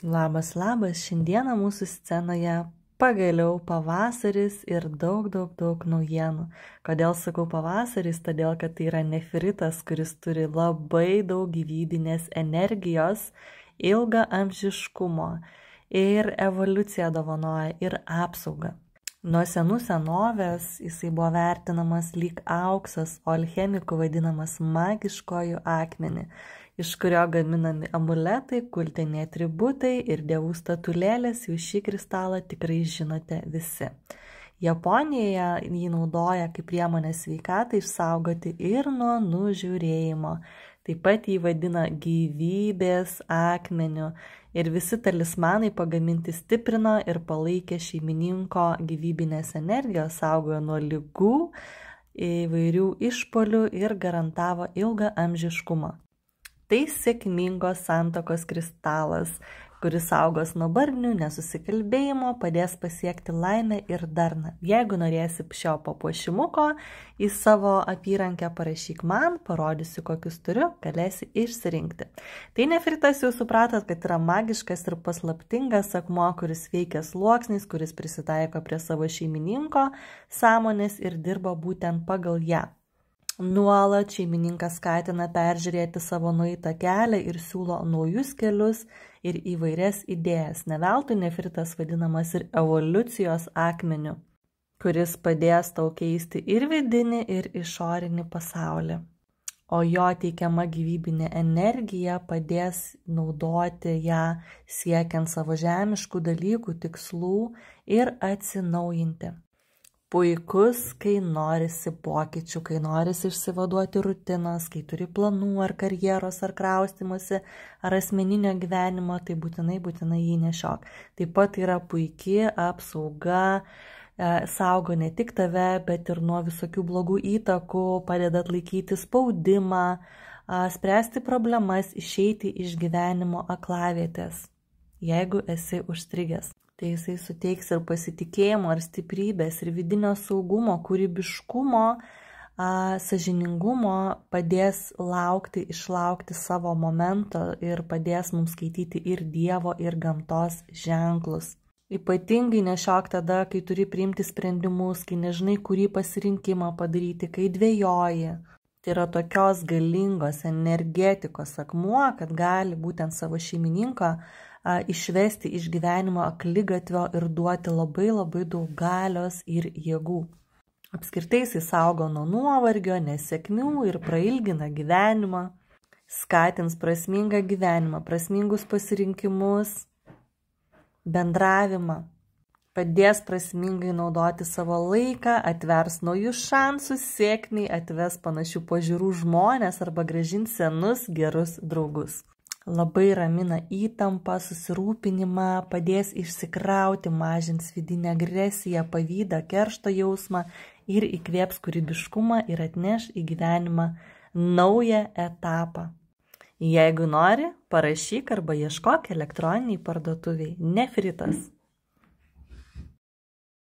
Labas, šiandieną mūsų scenoje pagaliau pavasaris ir daug naujienų. Kodėl sakau pavasaris? Todėl, kad tai yra nefritas, kuris turi labai daug gyvybinės energijos, ilgą amžiškumo ir evoliuciją dovanoja ir apsaugą. Nuo senų senovės jisai buvo vertinamas lyg auksas, o alchemikų vadinamas magiškojų akmenį, iš kurio gaminami amuletai, kultiniai atributai ir dievų statulėlės. Jūs šį kristalą tikrai žinote visi. Japonijoje jį naudoja kaip priemonę sveikatai išsaugoti ir nuo nužiūrėjimo. Taip pat jį vadina gyvybės akmeniu ir visi talismanai pagaminti stiprino ir palaikė šeimininko gyvybinės energijos, saugojo nuo ligų, įvairių išpolių ir garantavo ilgą amžiškumą. Tai sėkmingos santuokos kristalas, kuris saugos nuo barnių, nesusikalbėjimo, padės pasiekti laimę ir darną. Jeigu norėsi šio papuošimuko į savo apyrankę, parašyk man, parodysiu, kokius turiu, galėsi išsirinkti. Tai nefritas, jau supratot, kad yra magiškas ir paslaptingas akmuo, kuris veikia sluoksniais, kuris prisitaiko prie savo šeimininko sąmonės ir dirba būtent pagal ją. Nuolat šeimininkas skatina peržiūrėti savo nueitą kelią ir siūlo naujus kelius ir įvairias idėjas. Ne veltui nefritas vadinamas ir evoliucijos akmeniu, kuris padės tau keisti ir vidinį, ir išorinį pasaulį. O jo teikiama gyvybinė energija padės naudoti ją siekiant savo žemiškų dalykų, tikslų ir atsinaujinti. Puikus, kai norisi pokyčių, kai norisi išsivaduoti rutinos, kai turi planų ar karjeros, ar kraustymosi, ar asmeninio gyvenimo, tai būtinai jį nešiok. Taip pat yra puikia apsauga, saugo ne tik tave, bet ir nuo visokių blogų įtakų, padeda atlaikyti spaudimą, spręsti problemas, išeiti iš gyvenimo aklavietės, jeigu esi užstrigęs. Tai jisai suteiks ir pasitikėjimo, ir stiprybės, ir vidinio saugumo, kūrybiškumo, sąžiningumo, padės išlaukti savo momento ir padės mums skaityti ir Dievo, ir gamtos ženklus. Ypatingai nešiok tada, kai turi priimti sprendimus, kai nežinai, kurį pasirinkimą padaryti, kai dvejoji. Tai yra tokios galingos energetikos akmuo, kad gali būtent savo šeimininką išvesti iš gyvenimo akligatvio ir duoti labai daug galios ir jėgų. Apskritai jisai saugo nuo nuovargio, nesėkmių ir prailgina gyvenimą, skatins prasmingą gyvenimą, prasmingus pasirinkimus, bendravimą, padės prasmingai naudoti savo laiką, atvers naujus šansus, sėkmiai atves panašių pažiūrų žmonės arba grąžins senus gerus draugus. Labai ramina įtampą, susirūpinimą, padės išsikrauti, mažins vidinę agresiją, pavydą, keršto jausmą ir įkvėps kūrybiškumą ir atneš į gyvenimą naują etapą. Jeigu nori, parašyk arba ieškok elektroniniai parduotuviai Nefritas.